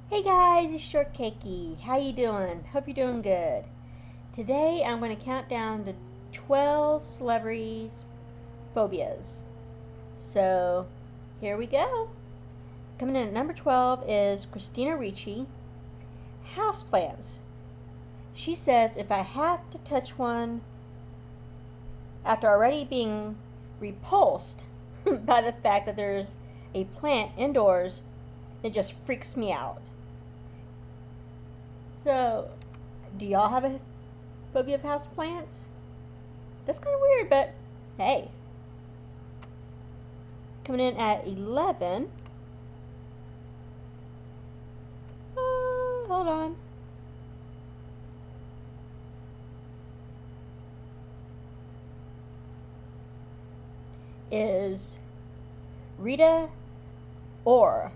Hey guys, it's Shortcakey. How you doing? Hope you're doing good. Today I'm going to count down the 12 celebrities' phobias. So, here we go. Coming in at number 12 is Christina Ricci. Houseplants. She says if I have to touch one after already being repulsed by the fact that there's a plant indoors, it just freaks me out. So, do y'all have a phobia of houseplants? That's kind of weird, but hey. Coming in at 11. Hold on. Is Rita Ora.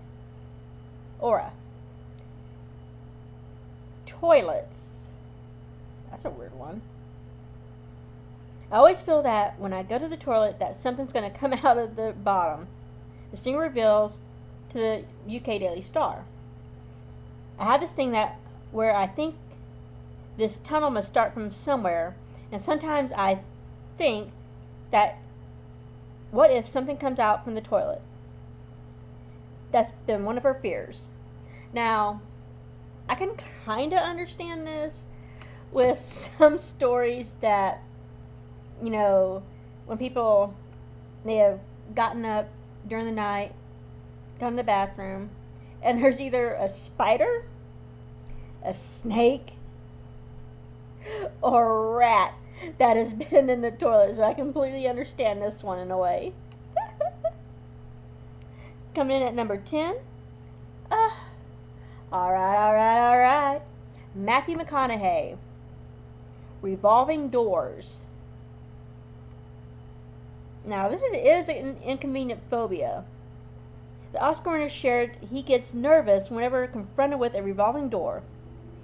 Toilets. That's a weird one. I always feel that when I go to the toilet that something's going to come out of the bottom. This thing reveals to the UK Daily Star. I have this thing that where I think this tunnel must start from somewhere, and sometimes I think that what if something comes out from the toilet? That's been one of her fears. Now, I can kind of understand this with some stories that, when people, they have gotten up during the night, gone to the bathroom, and there's either a spider, a snake, or a rat that has been in the toilet. So I completely understand this one in a way. Coming in at number 10. Alright. Matthew McConaughey. Revolving doors. Now, this is an inconvenient phobia. The Oscar winner shared he gets nervous whenever confronted with a revolving door.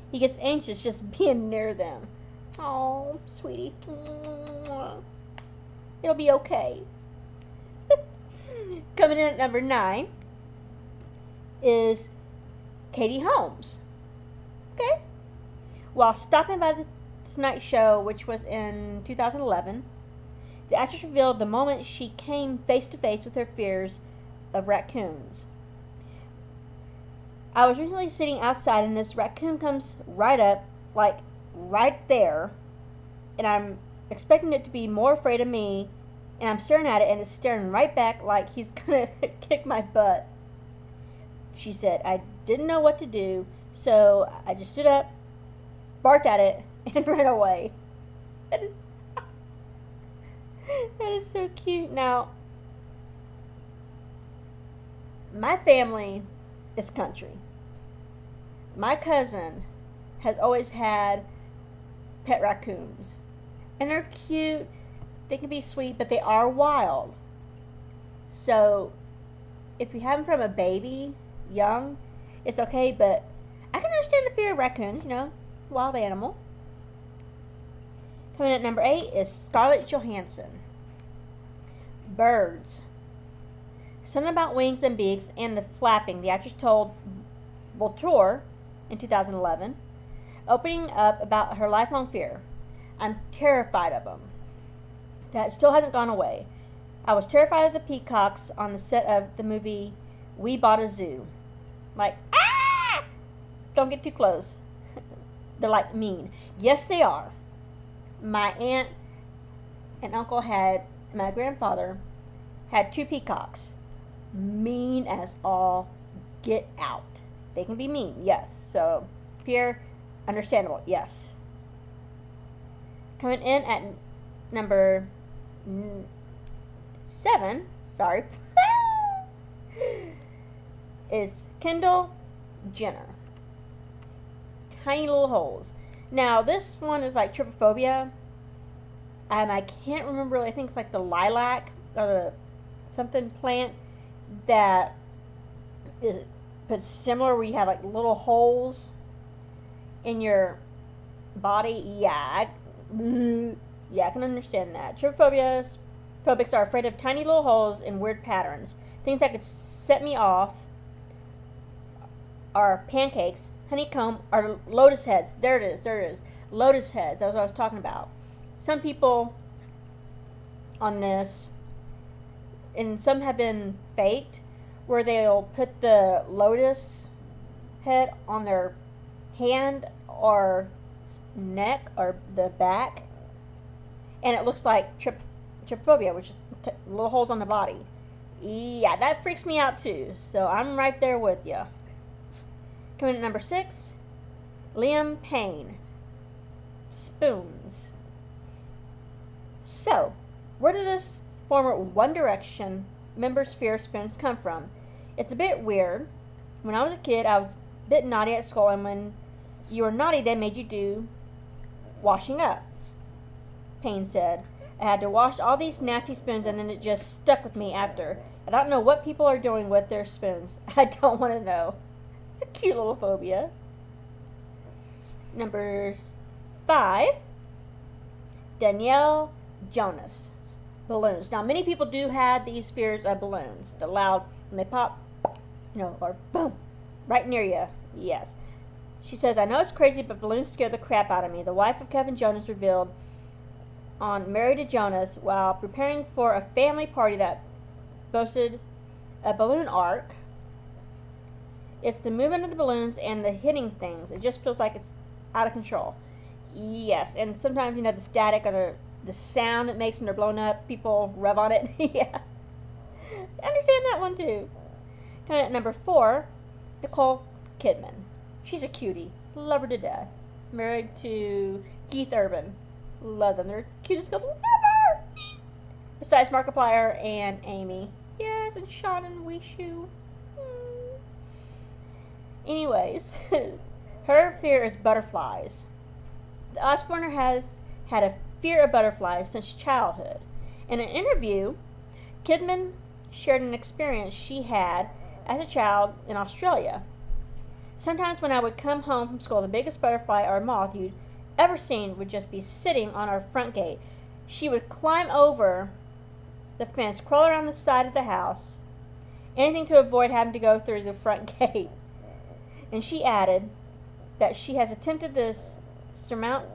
He gets anxious just being near them. Oh, sweetie. It'll be okay. Coming in at number 9 is Katie Holmes. Okay? While stopping by the Tonight Show, which was in 2011, the actress revealed the moment she came face to face with her fears of raccoons. I was recently sitting outside and this raccoon comes right up, like right there, and I'm expecting it to be more afraid of me, and I'm staring at it and it's staring right back like he's gonna kick my butt. She said, I didn't know what to do, so I just stood up, barked at it, and ran away. That is so cute. Now, my family is country. My cousin has always had pet raccoons. And they're cute. They can be sweet, but they are wild. So, if you have them from a baby, young, it's okay, but I can understand the fear of raccoons, wild animal. Coming in at number 8 is Scarlett Johansson. Birds. Something about wings and beaks and the flapping, the actress told Vulture in 2011, opening up about her lifelong fear. I'm terrified of them. That still hasn't gone away. I was terrified of the peacocks on the set of the movie We Bought a Zoo. Like, ah! Don't get too close. They're like mean. Yes, they are. My aunt and uncle my grandfather had 2 peacocks. Mean as all get out. They can be mean, yes. So, fear, understandable, yes. Coming in at number 7, sorry, is Kendall Jenner. Tiny little holes. Now, this one is like trypophobia. I can't remember, I think it's like the lilac or the something plant that is but similar where you have like little holes in your body. Yeah, I can understand that. Phobics are afraid of tiny little holes and weird patterns. Things that could set me off are pancakes, honeycomb are lotus heads. There it is. Lotus heads. That's what I was talking about. Some people on this, and some have been faked, where they'll put the lotus head on their hand or neck or the back, and it looks like trypophobia, which is little holes on the body. Yeah, that freaks me out too, so I'm right there with you. Coming at number 6, Liam Payne, spoons. So, where did this former One Direction member's fear of spoons come from? It's a bit weird. When I was a kid, I was a bit naughty at school, and when you were naughty, they made you do washing up. Payne said, I had to wash all these nasty spoons, and then it just stuck with me after. I don't know what people are doing with their spoons. I don't want to know. It's a cute little phobia. Number 5, Danielle Jonas, balloons. Now, many people do have these fears of balloons. The loud, when they pop, or boom, right near you. Yes. She says, I know it's crazy, but balloons scare the crap out of me. The wife of Kevin Jonas revealed on Married to Jonas, while preparing for a family party that boasted a balloon arc. It's the movement of the balloons and the hitting things. It just feels like it's out of control. Yes, and sometimes, the static or the sound it makes when they're blown up, people rub on it. Yeah. I understand that one too. Coming at number 4, Nicole Kidman. She's a cutie. Love her to death. Married to Keith Urban. Love them. They're the cutest couple ever. Besides Markiplier and Amy. Yes, and Sean and Wishu. Anyways, her fear is butterflies. The Oscar winner has had a fear of butterflies since childhood. In an interview, Kidman shared an experience she had as a child in Australia. Sometimes when I would come home from school, the biggest butterfly or moth you'd ever seen would just be sitting on our front gate. She would climb over the fence, crawl around the side of the house, anything to avoid having to go through the front gate. And she added that she has attempted this surmount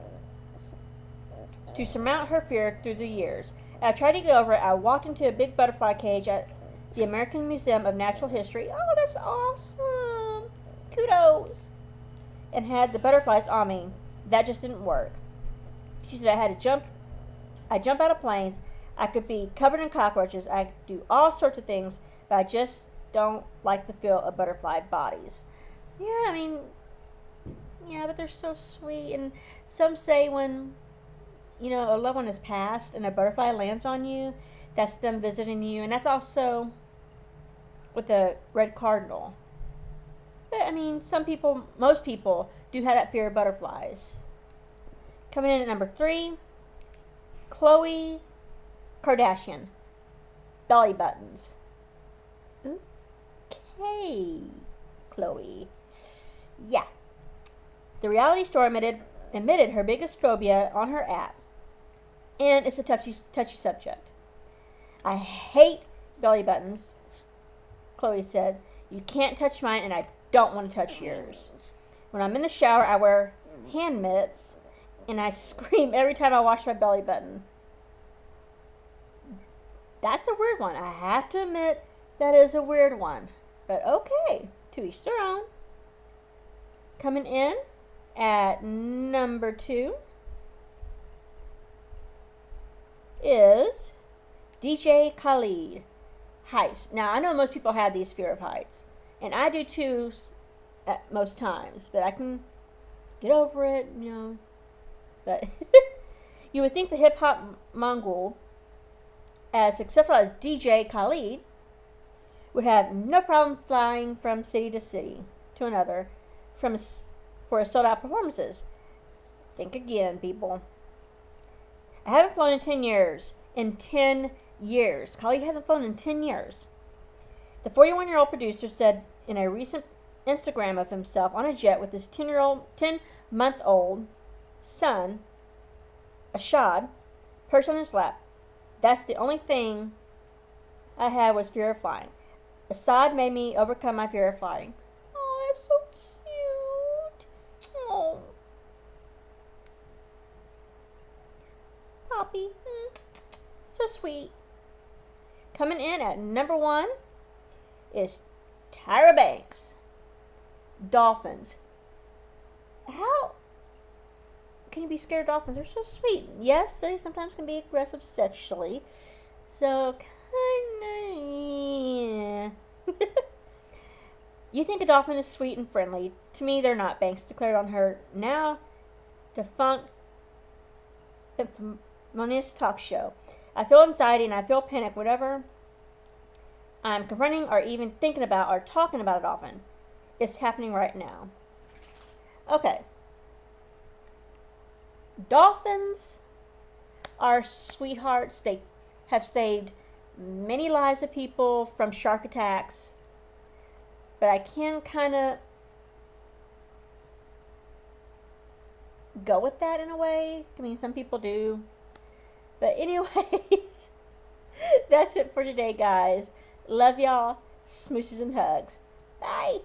her fear through the years. I tried to get over it. I walked into a big butterfly cage at the American Museum of Natural History. Oh, that's awesome. Kudos. And had the butterflies on me. That just didn't work. She said I jump out of planes. I could be covered in cockroaches. I could do all sorts of things, but I just don't like the feel of butterfly bodies. Yeah, but they're so sweet. And some say when, a loved one has passed and a butterfly lands on you, that's them visiting you. And that's also with a red cardinal. But, most people do have that fear of butterflies. Coming in at number 3, Khloe Kardashian, belly buttons. Okay, Khloe. Yeah. The reality star admitted her biggest phobia on her app. And it's a touchy subject. I hate belly buttons, Khloe said. You can't touch mine, and I don't want to touch yours. When I'm in the shower, I wear hand mitts, and I scream every time I wash my belly button. That's a weird one. I have to admit that is a weird one. But okay, to each their own. Coming in at number 2 is DJ Khaled. Heights. Now, I know most people have these fear of heights. And I do too at most times. But I can get over it, But you would think the hip-hop Mongol, as successful as DJ Khaled, would have no problem flying from city to city to another for his sold-out performances. Think again, people. I haven't flown in 10 years. In 10 years. Khaled hasn't flown in 10 years. The 41-year-old producer said in a recent Instagram of himself on a jet with his 10-month-old son, Ashad, perched on his lap. That's the only thing I had was fear of flying. Assad made me overcome my fear of flying. Oh, that's so Poppy. So sweet. Coming in at number 1 is Tyra Banks. Dolphins. How can you be scared of dolphins? They're so sweet. Yes, they sometimes can be aggressive sexually. So, kinda, yeah. You think a dolphin is sweet and friendly. To me, they're not, Banks declared on her now defunct infamous talk show. I feel anxiety and I feel panic whenever I'm confronting or even thinking about or talking about a dolphin. It's happening right now. Okay. Dolphins are sweethearts. They have saved many lives of people from shark attacks. But I can kind of go with that in a way. I mean, some people do. But anyways, that's it for today, guys. Love y'all. Smooshes and hugs. Bye.